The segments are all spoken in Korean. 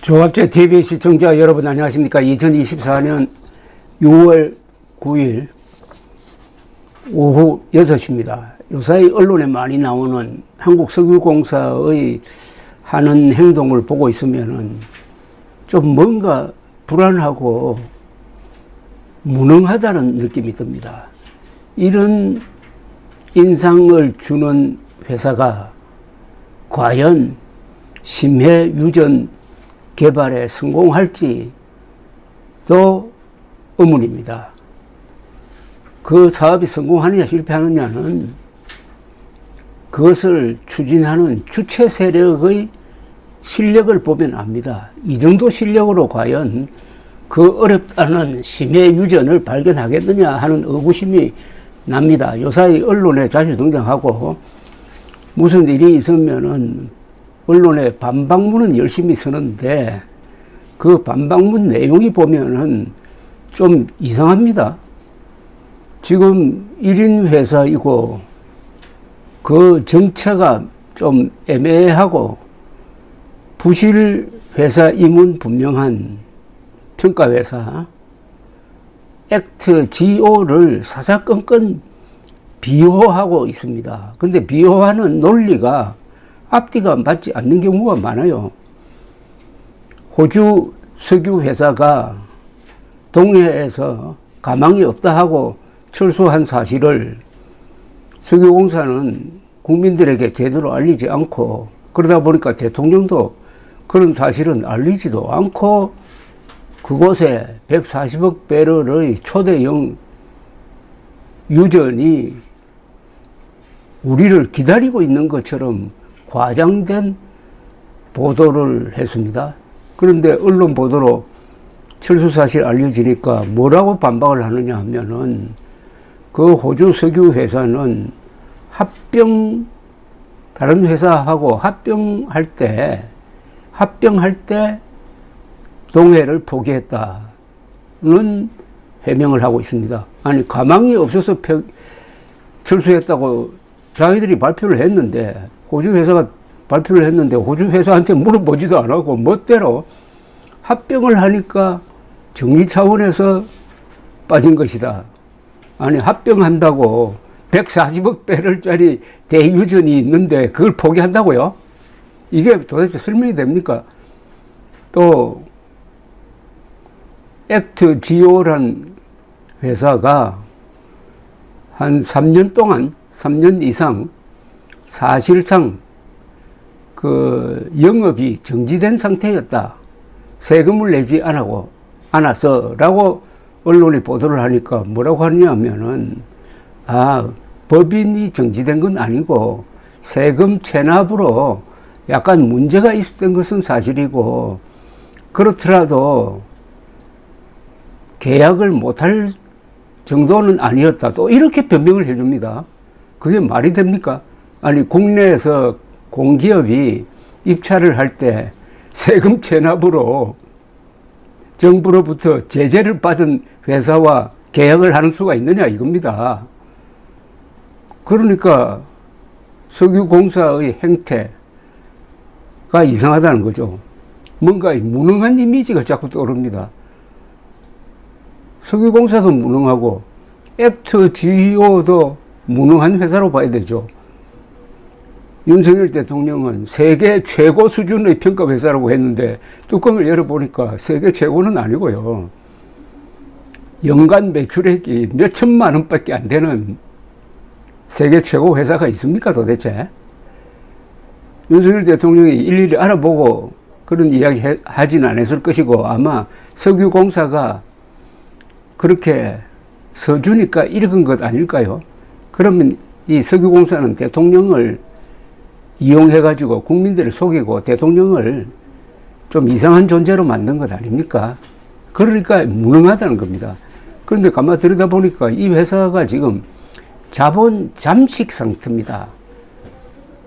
조합제 TV 시청자 여러분 안녕하십니까. 2024년 6월 9일 오후 6시입니다. 요사이 언론에 많이 나오는 한국석유공사의 하는 행동을 보고 있으면은 좀 뭔가 불안하고 무능하다는 느낌이 듭니다. 이런 인상을 주는 회사가 과연 심해 유전 개발에 성공할지도 의문입니다. 그 사업이 성공하느냐 실패하느냐는 그것을 추진하는 주체 세력의 실력을 보면 압니다. 이 정도 실력으로 과연 그 어렵다는 심해 유전을 발견하겠느냐 하는 의구심이 납니다. 요사이 언론에 자주 등장하고 무슨 일이 있으면은 언론에 반박문은 열심히 쓰는데 그 반박문 내용이 보면은 좀 이상합니다. 지금 1인 회사이고 그 정체가 좀 애매하고 부실 회사 이문 분명한 평가회사 액트GO를 사사건건 비호하고 있습니다. 근데 비호하는 논리가 앞뒤가 맞지 않는 경우가 많아요. 호주 석유회사가 동해에서 가망이 없다 하고 철수한 사실을 석유공사는 국민들에게 제대로 알리지 않고 그러다 보니까 대통령도 그런 사실은 알리지도 않고 그곳에 140억 배럴의 초대형 유전이 우리를 기다리고 있는 것처럼 과장된 보도를 했습니다. 그런데 언론 보도로 철수 사실 알려지니까 뭐라고 반박을 하느냐 하면은 그 호주 석유 회사는 다른 회사하고 합병할 때 동해를 포기했다는 해명을 하고 있습니다. 아니, 가망이 없어서 철수했다고 자기들이 발표를 했는데, 호주 회사가 발표를 했는데, 호주 회사한테 물어보지도 안 하고, 멋대로 합병을 하니까 정리 차원에서 빠진 것이다. 아니, 합병한다고 140억 배럴짜리 대유전이 있는데, 그걸 포기한다고요? 이게 도대체 설명이 됩니까? 또, 액트GO란 회사가 한 3년 이상 사실상 그 영업이 정지된 상태였다. 세금을 내지 않았어라고 언론이 보도를 하니까 뭐라고 하느냐 하면은 법인이 정지된 건 아니고 세금 체납으로 약간 문제가 있었던 것은 사실이고 그렇더라도 계약을 못할 정도는 아니었다. 또 이렇게 변명을 해줍니다. 그게 말이 됩니까? 아니, 국내에서 공기업이 입찰을 할 때 세금 체납으로 정부로부터 제재를 받은 회사와 계약을 하는 수가 있느냐 이겁니다. 그러니까 석유공사의 행태가 이상하다는 거죠. 뭔가 무능한 이미지가 자꾸 떠오릅니다. 석유공사도 무능하고 액트GO도 무능한 회사로 봐야 되죠. 윤석열 대통령은 세계 최고 수준의 평가 회사라고 했는데 뚜껑을 열어보니까 세계 최고는 아니고요. 연간 매출액이 몇 천만 원밖에 안 되는 세계 최고 회사가 있습니까 도대체? 윤석열 대통령이 일일이 알아보고 그런 이야기 하진 않았을 것이고 아마 석유공사가 그렇게 서주니까 이런 것 아닐까요? 그러면 이 석유공사는 대통령을 이용해가지고 국민들을 속이고 대통령을 좀 이상한 존재로 만든 것 아닙니까? 그러니까 무능하다는 겁니다. 그런데 가만 들여다보니까 이 회사가 지금 자본 잠식 상태입니다.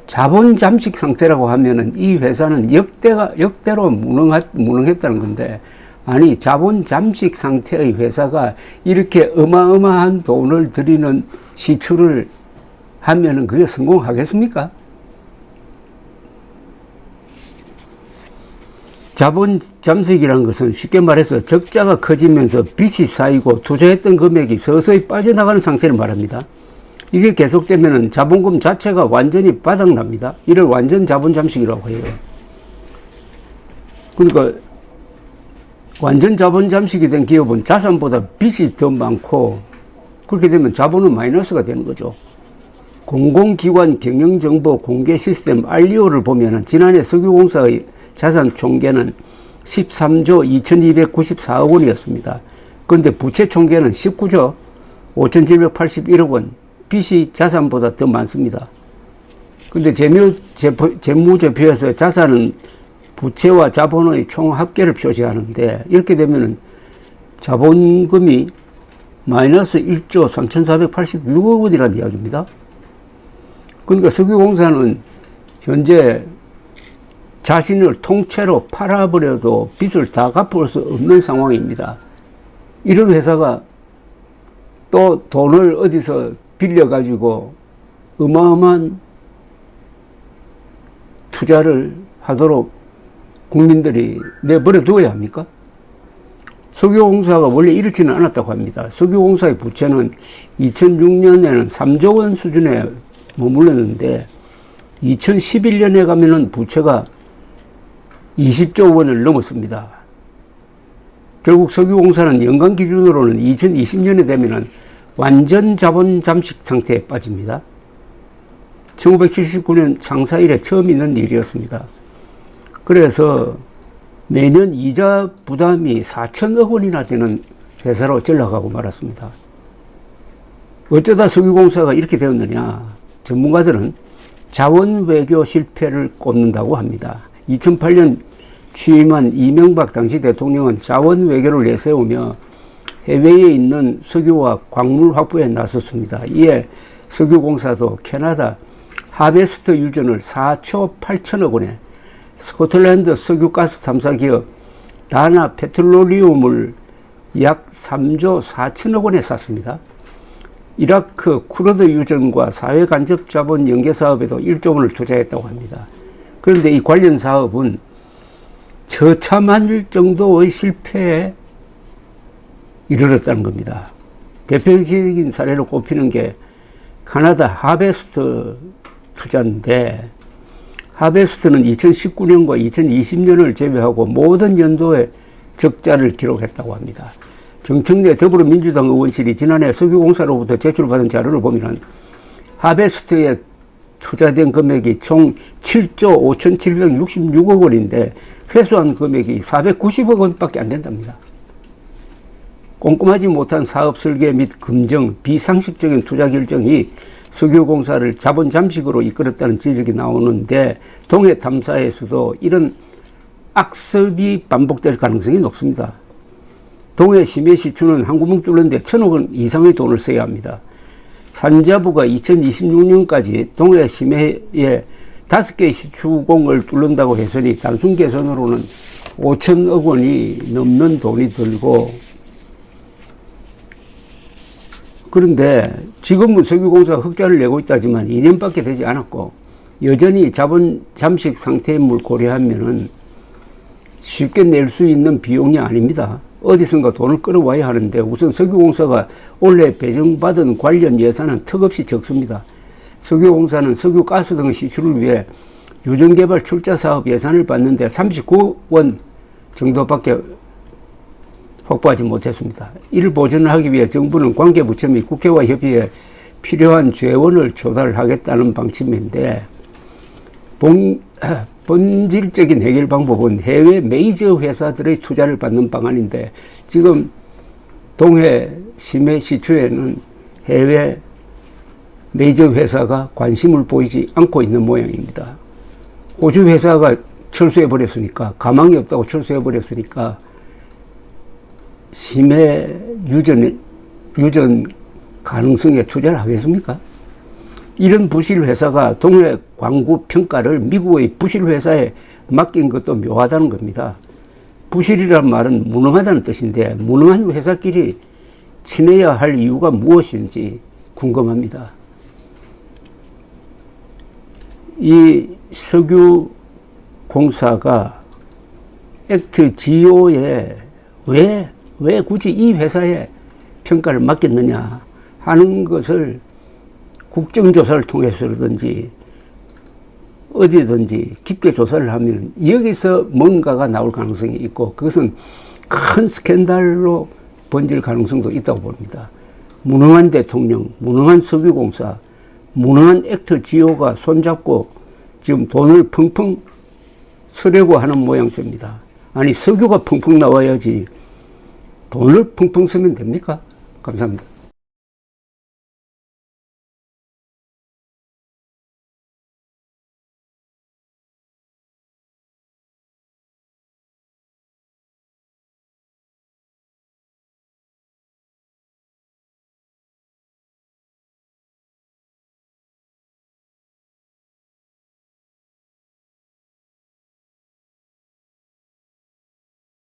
자본 잠식 상태라고 하면은 이 회사는 역대로 무능했다는 건데 아니, 자본 잠식 상태의 회사가 이렇게 어마어마한 돈을 들이는 시출을 하면은 그게 성공하겠습니까? 자본 잠식이라는 것은 쉽게 말해서 적자가 커지면서 빚이 쌓이고 투자했던 금액이 서서히 빠져나가는 상태를 말합니다. 이게 계속되면 자본금 자체가 완전히 바닥납니다. 이를 완전 자본 잠식이라고 해요. 그러니까 완전 자본 잠식이 된 기업은 자산보다 빚이 더 많고, 그렇게 되면 자본은 마이너스가 되는 거죠. 공공기관 경영정보 공개 시스템 알리오를 보면은 지난해 석유공사의 자산 총계는 13조 2294억 원이었습니다. 그런데 부채 총계는 19조 5781억 원, 빚이 자산보다 더 많습니다. 근데 재무제표에서 자산은 부채와 자본의 총 합계를 표시하는데, 이렇게 되면은 자본금이 마이너스 1조 3486억 원이라는 이야기입니다. 그러니까 석유공사는 현재 자신을 통째로 팔아버려도 빚을 다 갚을 수 없는 상황입니다. 이런 회사가 또 돈을 어디서 빌려가지고 어마어마한 투자를 하도록 국민들이 내버려 두어야 합니까? 석유공사가 원래 이렇지는 않았다고 합니다. 석유공사의 부채는 2006년에는 3조 원 수준에 머물렀는데 2011년에 가면은 부채가 20조 원을 넘었습니다. 결국 석유공사는 연간 기준으로는 2020년에 되면은 완전 자본 잠식 상태에 빠집니다. 1979년 창사 이래 처음 있는 일이었습니다. 그래서 매년 이자 부담이 4천억 원이나 되는 회사로 전락하고 말았습니다. 어쩌다 석유공사가 이렇게 되었느냐? 전문가들은 자원 외교 실패를 꼽는다고 합니다. 2008년 취임한 이명박 당시 대통령은 자원 외교를 내세우며 해외에 있는 석유와 광물 확보에 나섰습니다. 이에 석유공사도 캐나다 하베스트 유전을 4조 8천억 원에, 스코틀랜드 석유가스 탐사기업 다나 페트롤리움을 약 3조 4천억 원에 샀습니다. 이라크 쿠르드 유전과 사회간접 자본 연계 사업에도 1조 원을 투자했다고 합니다. 그런데 이 관련 사업은 처참할 정도의 실패에 이르렀다는 겁니다. 대표적인 사례로 꼽히는 게 카나다 하베스트 투자인데, 하베스트는 2019년과 2020년을 제외하고 모든 연도에 적자를 기록했다고 합니다. 정청래 더불어민주당 의원실이 지난해 석유공사로부터 제출받은 자료를 보면 하베스트에 투자된 금액이 총 7조 5,766억 원인데 회수한 금액이 490억 원밖에 안 된답니다. 꼼꼼하지 못한 사업 설계 및 금정, 비상식적인 투자 결정이 석유공사를 자본 잠식으로 이끌었다는 지적이 나오는데, 동해 탐사에서도 이런 악습이 반복될 가능성이 높습니다. 동해 심해 시추는 한 구멍 뚫는데 1,000억 원 이상의 돈을 써야 합니다. 산자부가 2026년까지 동해 심해에 5개의 시추공을 뚫는다고 했으니 단순 계산으로는 5천억 원이 넘는 돈이 들고, 그런데 지금은 석유공사가 흑자를 내고 있다지만 2년밖에 되지 않았고 여전히 자본 잠식 상태임을 고려하면은 쉽게 낼 수 있는 비용이 아닙니다. 어디선가 돈을 끌어와야 하는데 우선 석유공사가 올해 배정받은 관련 예산은 턱없이 적습니다. 석유공사는 석유, 가스 등 시추를 위해 유전개발 출자 사업 예산을 받는데 39원 정도밖에 확보하지 못했습니다. 이를 보전하기 위해 정부는 관계부처 및 국회와 협의해 필요한 재원을 조달하겠다는 방침인데, 본질적인 해결 방법은 해외 메이저 회사들의 투자를 받는 방안인데, 지금 동해 심해 시추에는 해외 메이저 회사가 관심을 보이지 않고 있는 모양입니다. 호주 회사가 철수해버렸으니까, 가망이 없다고 철수해버렸으니까 심해 유전 가능성에 투자를 하겠습니까? 이런 부실 회사가 동해 광구 평가를 미국의 부실 회사에 맡긴 것도 묘하다는 겁니다. 부실이란 말은 무능하다는 뜻인데, 무능한 회사끼리 친해야 할 이유가 무엇인지 궁금합니다. 이 석유공사가 액트 GO에 왜 굳이 이 회사에 평가를 맡겼느냐 하는 것을 국정조사를 통해서든지 어디든지 깊게 조사를 하면 여기서 뭔가가 나올 가능성이 있고 그것은 큰 스캔들로 번질 가능성도 있다고 봅니다. 무능한 대통령, 무능한 석유공사, 무능한 액트 GO가 손잡고 지금 돈을 펑펑 쓰려고 하는 모양새입니다. 아니 석유가 펑펑 나와야지 돈을 펑펑 쓰면 됩니까? 감사합니다.